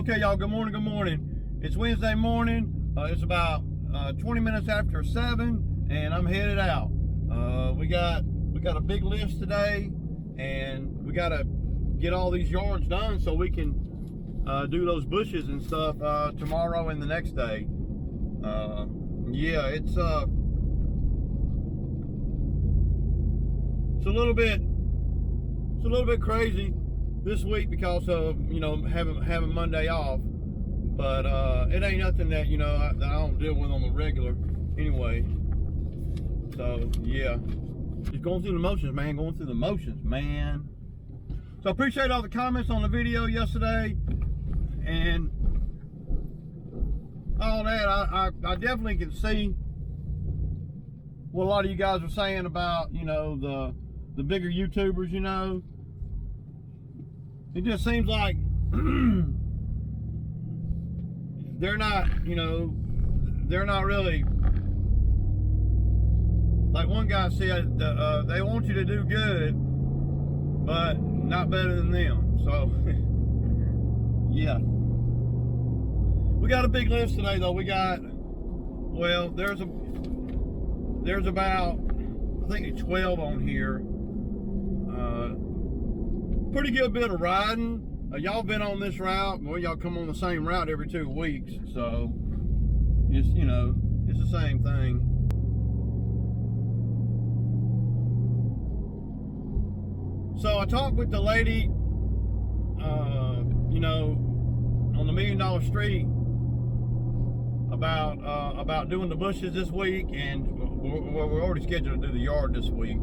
Okay, y'all, good morning, good morning. It's Wednesday morning. It's about 20 minutes after 7, and I'm headed out. We got a big list today, and we got to get all these yards done so we can do those bushes and stuff tomorrow and the next day. Yeah, it's a little bit crazy this week because of, you know, having Monday off, but it ain't nothing that, you know, that I don't deal with on the regular anyway. So yeah, just going through the motions, man. So I appreciate all the comments on the video yesterday and all that. I definitely can see what a lot of you guys are saying about, you know, the bigger YouTubers, you know. It just seems like they're not, you know, they're not really, like one guy said, they want you to do good, but not better than them. So, yeah. We got a big list today, though. We got, well, there's about, I think 12 on here. Pretty good bit of riding. Y'all been on this route. Well, y'all come on the same route every 2 weeks, so it's, you know, it's the same thing. So I talked with the lady, you know, on the $1 Million Street about doing the bushes this week, and we're already scheduled to do the yard this week.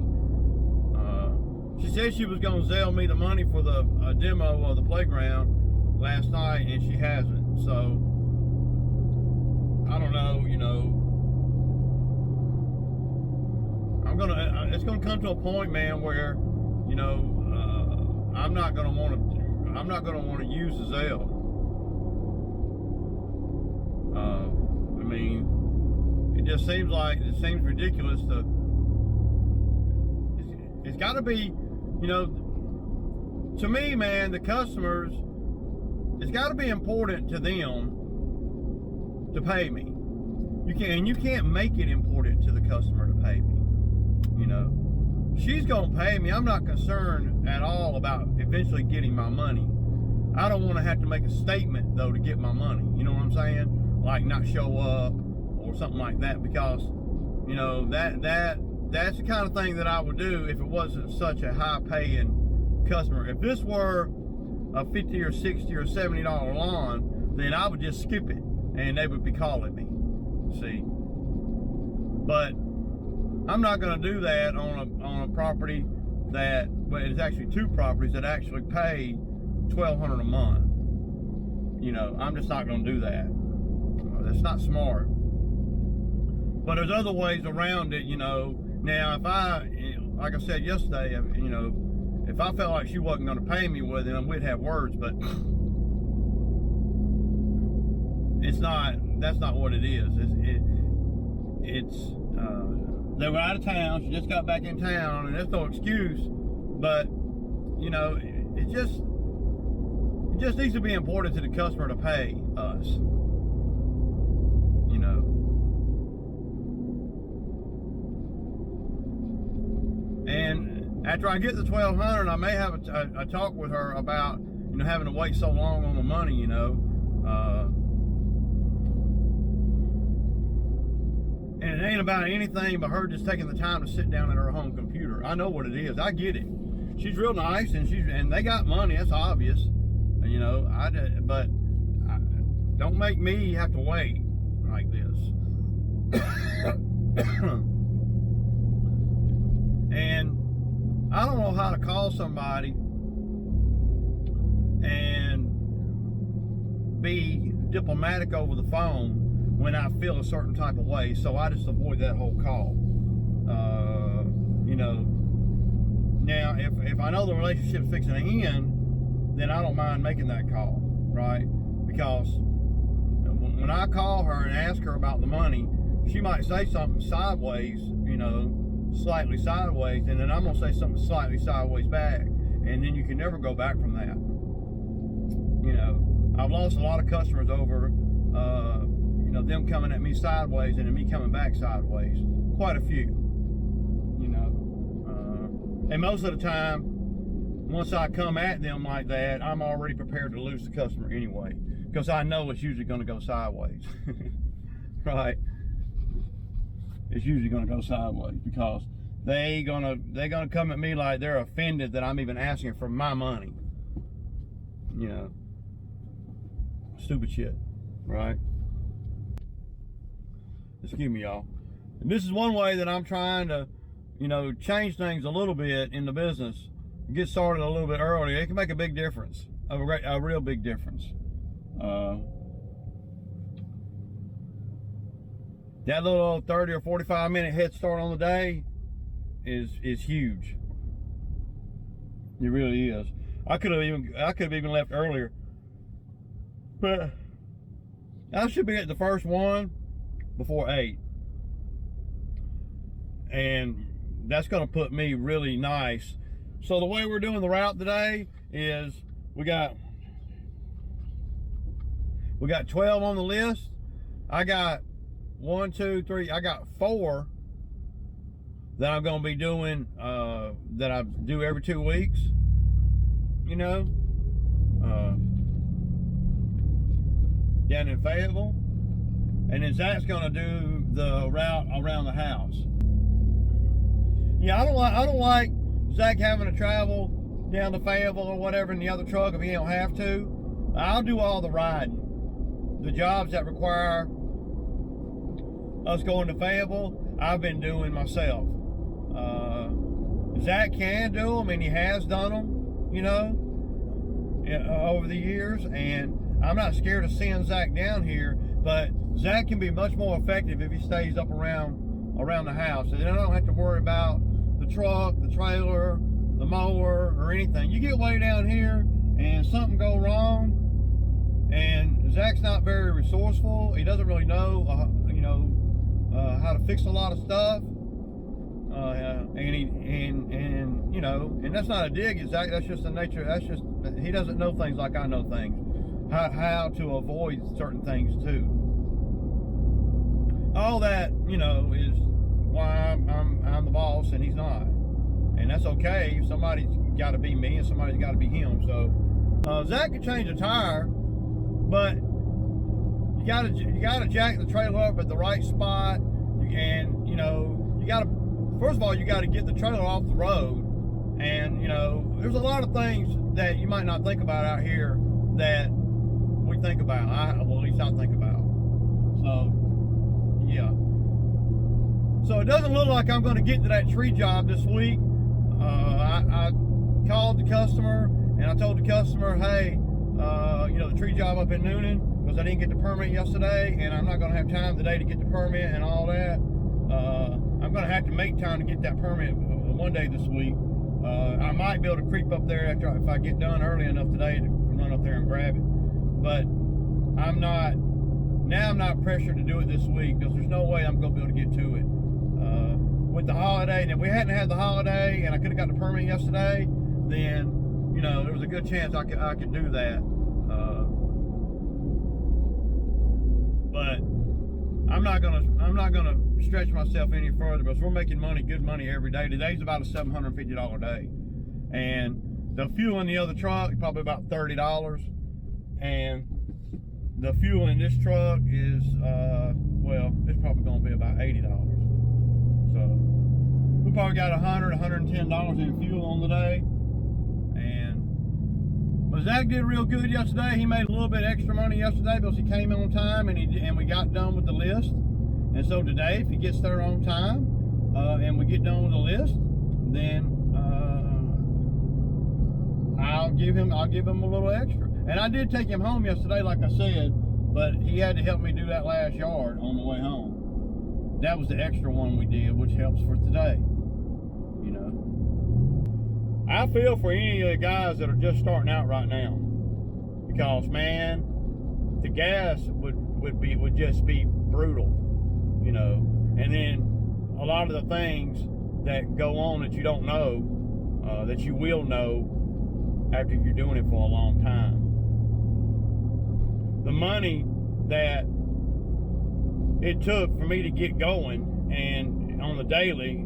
She said she was going to Zelle me the money for the demo of the playground last night, and she hasn't. So, I don't know, you know. It's going to come to a point, man, where, you know, I'm not going to want to use the Zelle. I mean, it just seems ridiculous to, it's got to be, you know, to me, man, the customers, it's got to be important to them to pay me. You can't make it important to the customer to pay me. You know, she's gonna pay me. I'm not concerned at all about eventually getting my money. I don't want to have to make a statement though to get my money. You know what I'm saying? Like not show up or something like that, because, you know, that's the kind of thing that I would do if it wasn't such a high-paying customer. If this were a $50 or $60 or $70 lawn, then I would just skip it, and they would be calling me. See, but I'm not going to do that on a property that, well, it's actually 2 properties that actually pay $1,200 a month. You know, I'm just not going to do that. That's not smart. But there's other ways around it, you know. Now, if like I said yesterday, you know, if I felt like she wasn't going to pay me with it, we'd have words, but that's not what it is. They were out of town. She just got back in town, and there's no excuse, but, you know, it just needs to be important to the customer to pay us, you know. And after I get the $1,200, I may have a talk with her about, you know, having to wait so long on the money, you know. And it ain't about anything but her just taking the time to sit down at her home computer. I know what it is. I get it. She's real nice, and they got money. That's obvious, you know. But don't make me have to wait like this. And I don't know how to call somebody and be diplomatic over the phone when I feel a certain type of way, so I just avoid that whole call. You know, now if I know the relationship's fixing to end, then I don't mind making that call, right? Because when I call her and ask her about the money, she might say something sideways, you know, slightly sideways, and then I'm gonna say something slightly sideways back, and then you can never go back from that. You know, I've lost a lot of customers over, you know, them coming at me sideways and then me coming back sideways. Quite a few, you know. And most of the time, once I come at them like that, I'm already prepared to lose the customer anyway, because I know it's usually going to go sideways. Right? It's usually going to go sideways because they're gonna come at me like they're offended that I'm even asking for my money. You know, stupid shit, right? Excuse me, y'all. And this is one way that I'm trying to, you know, change things a little bit in the business, get started a little bit earlier. It can make a big difference, a real big difference. That little 30 or 45 minute head start on the day is huge. It really is. I could have even left earlier, but I should be at the first one before 8, and that's going to put me really nice. So the way we're doing the route today is we got 12 on the list. I got 1, 2, 3. I got 4 that I'm going to be doing, that I do every 2 weeks, you know, down in Fayetteville. And then Zach's going to do the route around the house. Yeah, I don't like Zach having to travel down to Fayetteville or whatever in the other truck if he don't have to. I'll do all the riding. The jobs that require us going to Fayetteville, I've been doing myself. Zach can do them, and he has done them, you know, over the years. And I'm not scared of seeing Zach down here, but Zach can be much more effective if he stays up around the house. And then I don't have to worry about the truck, the trailer, the mower, or anything. You get way down here and something go wrong, and Zach's not very resourceful. He doesn't really know, you know, how to fix a lot of stuff. And you know, and that's not a dig at Zach. That's just the nature. That's just, he doesn't know things like I know things. How to avoid certain things too. All that, you know, is why I'm the boss and he's not, and that's okay. Somebody's got to be me and somebody's got to be him. So Zach can change a tire, but you gotta jack the trailer up at the right spot, and you know, you gotta, first of all, you gotta get the trailer off the road. And you know, there's a lot of things that you might not think about out here that we think about. Well, at least I think about. So yeah. So it doesn't look like I'm going to get to that tree job this week. I called the customer and I told the customer, hey, you know, the tree job up in Noonan, because I didn't get the permit yesterday, and I'm not going to have time today to get the permit and all that. I'm going to have to make time to get that permit one day this week. I might be able to creep up there if I get done early enough today to run up there and grab it. But I'm not pressured to do it this week, because there's no way I'm going to be able to get to it. With the holiday, and if we hadn't had the holiday and I could have got the permit yesterday, then, you know, there was a good chance I could do that. But I'm not gonna stretch myself any further, because we're making money, good money every day. Today's about a $750 day, and the fuel in the other truck probably about $30, and the fuel in this truck is well, it's probably gonna be about $80. So we probably got $110 in fuel on the day. But Zach did real good yesterday. He made a little bit extra money yesterday because he came on time, and we got done with the list. And so today, if he gets there on time, and we get done with the list, then I'll give him a little extra. And I did take him home yesterday, like I said, but he had to help me do that last yard on the way home. That was the extra one we did, which helps for today, you know. I feel for any of the guys that are just starting out right now, because man, the gas would just be brutal, you know. And then a lot of the things that go on that you don't know, that you will know after you're doing it for a long time. the money that it took for me to get going, and on the daily,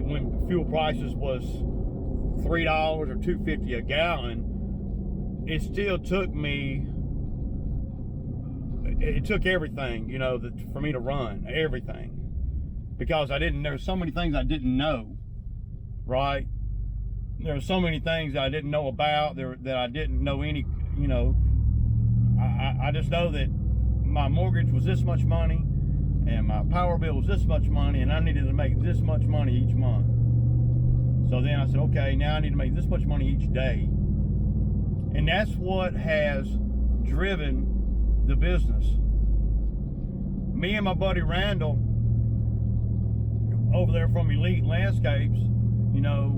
when fuel prices was $3 or $2.50 a gallon, it still took me. It took everything, you know, for me to run everything, because there were so many things I didn't know, right? There were so many things I didn't know about that I didn't know any, you know. I just know that my mortgage was this much money, and my power bill was this much money, and I needed to make this much money each month. So then I said, okay, now I need to make this much money each day. And that's what has driven the business. Me and my buddy Randall over there from Elite Landscapes, you know,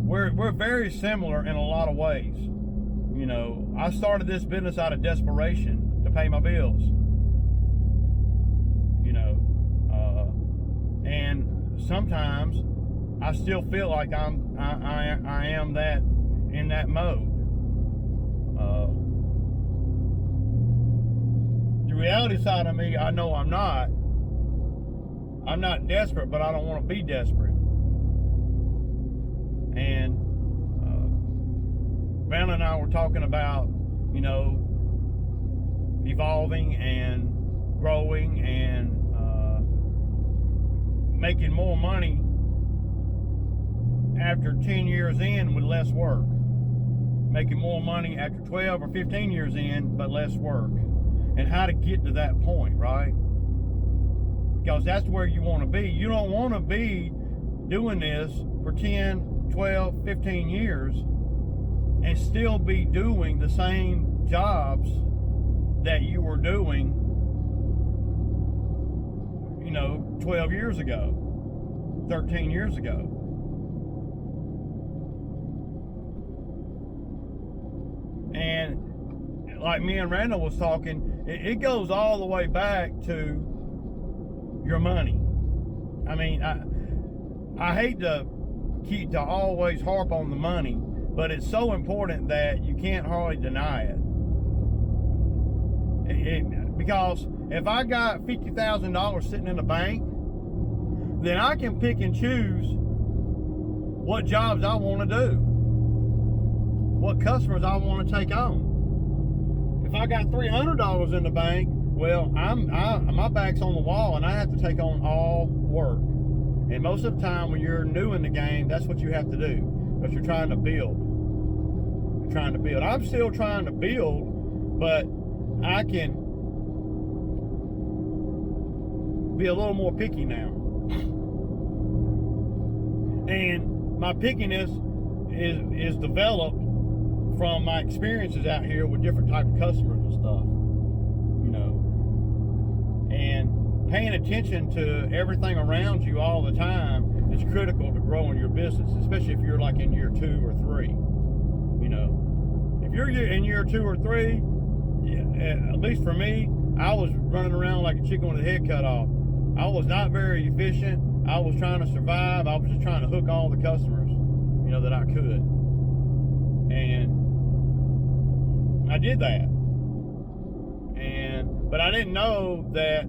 we're very similar in a lot of ways. You know, I started this business out of desperation to pay my bills. You know, and sometimes I still feel like I am that in that mode. The reality side of me, I know I'm not desperate, but I don't want to be desperate. And Brandon and I were talking about, you know, evolving and growing and making more money after 10 years in with less work. Making more money after 12 or 15 years in, but less work. And how to get to that point, right? Because that's where you want to be. You don't want to be doing this for 10, 12, 15 years and still be doing the same jobs that you were doing, you know, 12 years ago, 13 years ago. And like me and Randall was talking, it goes all the way back to your money. I mean, I hate to always harp on the money, but it's so important that you can't hardly deny it. Because if I got $50,000 sitting in the bank, then I can pick and choose what jobs I want to do, what customers I want to take on. If I got $300 in the bank, well, my back's on the wall, and I have to take on all work. And most of the time, when you're new in the game, that's what you have to do, because you're trying to build. You're trying to build. I'm still trying to build, but I can be a little more picky now. And my pickiness is developed from my experiences out here with different type of customers and stuff, you know, and paying attention to everything around you all the time is critical to growing your business, especially if you're like in year 2 or 3. You know, if you're in year 2 or 3, at least for me, I was running around like a chicken with a head cut off. I was not very efficient. I was trying to survive. I was just trying to hook all the customers, you know, that I could. And I did that. But I didn't know that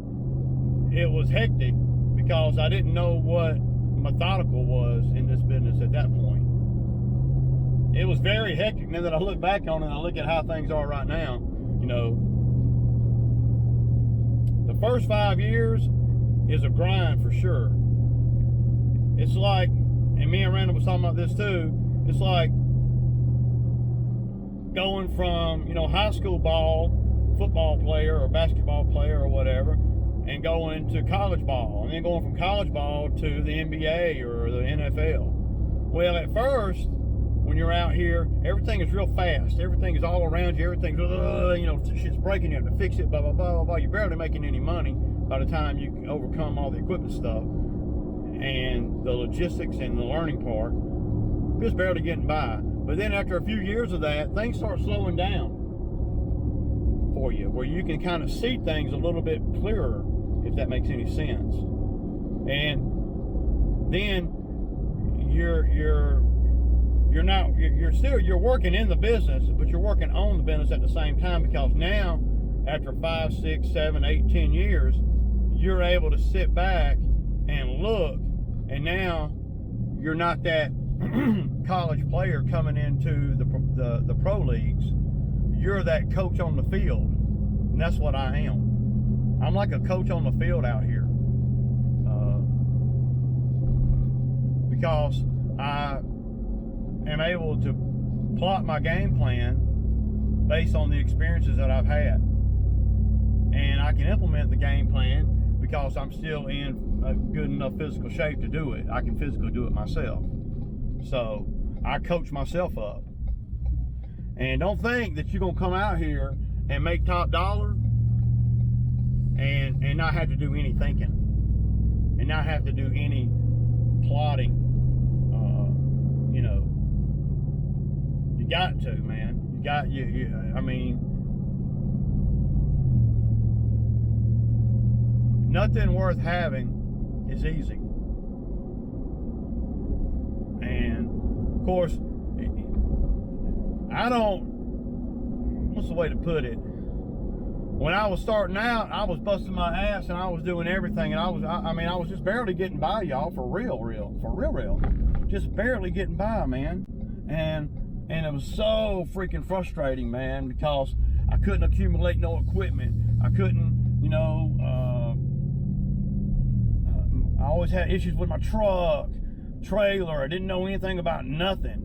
it was hectic, because I didn't know what methodical was in this business at that point. It was very hectic. Now that I look back on it and I look at how things are right now, you know, the first 5 years is a grind for sure. It's like, and me and Randall was talking about this too, it's like going from, you know, high school ball, football player or basketball player or whatever, and going to college ball, and then going from college ball to the NBA or the NFL. Well, at first, when you're out here, everything is real fast. Everything is all around you. Everything's, you know, shit's breaking. You have to fix it, blah, blah, blah, blah, blah. You're barely making any money by the time you can overcome all the equipment stuff and the logistics and the learning part. Just barely getting by. But then after a few years of that, things start slowing down for you, where you can kind of see things a little bit clearer, if that makes any sense. And then your you're working in the business, but you're working on the business at the same time, because now, after 5, 6, 7, 8, 10 years, you're able to sit back and look, and now you're not that college player coming into the pro leagues. You're that coach on the field, and that's what I am. I'm like a coach on the field out here, because I am able to plot my game plan based on the experiences that I've had, and I can implement the game plan because I'm still in a good enough physical shape to do it. I can physically do it myself, so I coach myself up. And don't think that you're gonna come out here and make top dollar and not have to do any thinking, and not have to do any plotting. You know, you got to, man. I mean, nothing worth having is easy. And of course, what's the way to put it? When I was starting out, I was busting my ass and I was doing everything, and I was just barely getting by, y'all, for real. Just barely getting by, man. And it was so freaking frustrating, man, because I couldn't accumulate no equipment. I couldn't, you know, I always had issues with my truck, trailer. I didn't know anything about nothing.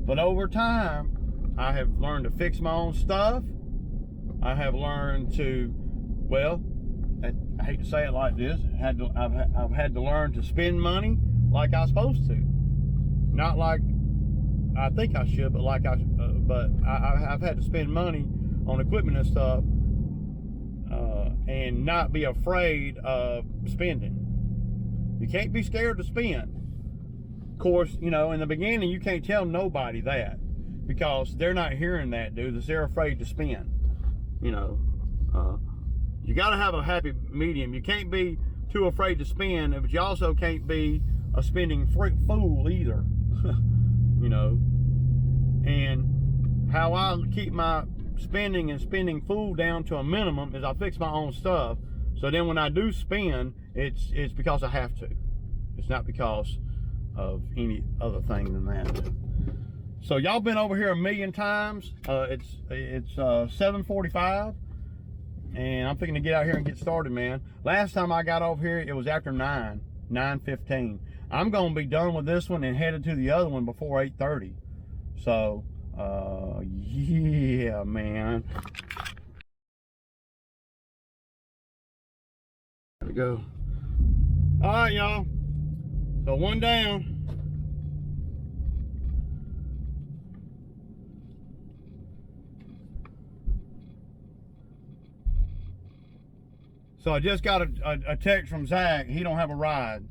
But over time, I have learned to fix my own stuff. I have learned to, well, I hate to say it like this, I've had to learn to spend money like I'm supposed to. Not like I think I should, but I've had to spend money on equipment and stuff, and not be afraid of spending. You can't be scared to spend. Of course, you know, in the beginning, you can't tell nobody that, because they're not hearing that, dude. They're afraid to spend. You know, you got to have a happy medium. You can't be too afraid to spend, but you also can't be a spending fool either. You know, and how I keep my spending fool down to a minimum is I fix my own stuff. So then when I do spend, it's because I have to. It's not because of any other thing than that. So y'all been over here a million times. It's 7:45, and I'm thinking to get out here and get started, man. Last time I got over here, it was after 9:15. I'm gonna be done with this one and headed to the other one before 8:30. So, yeah, man. There we go. All right, y'all. So one down. So I just got a text from Zach. He don't have a ride.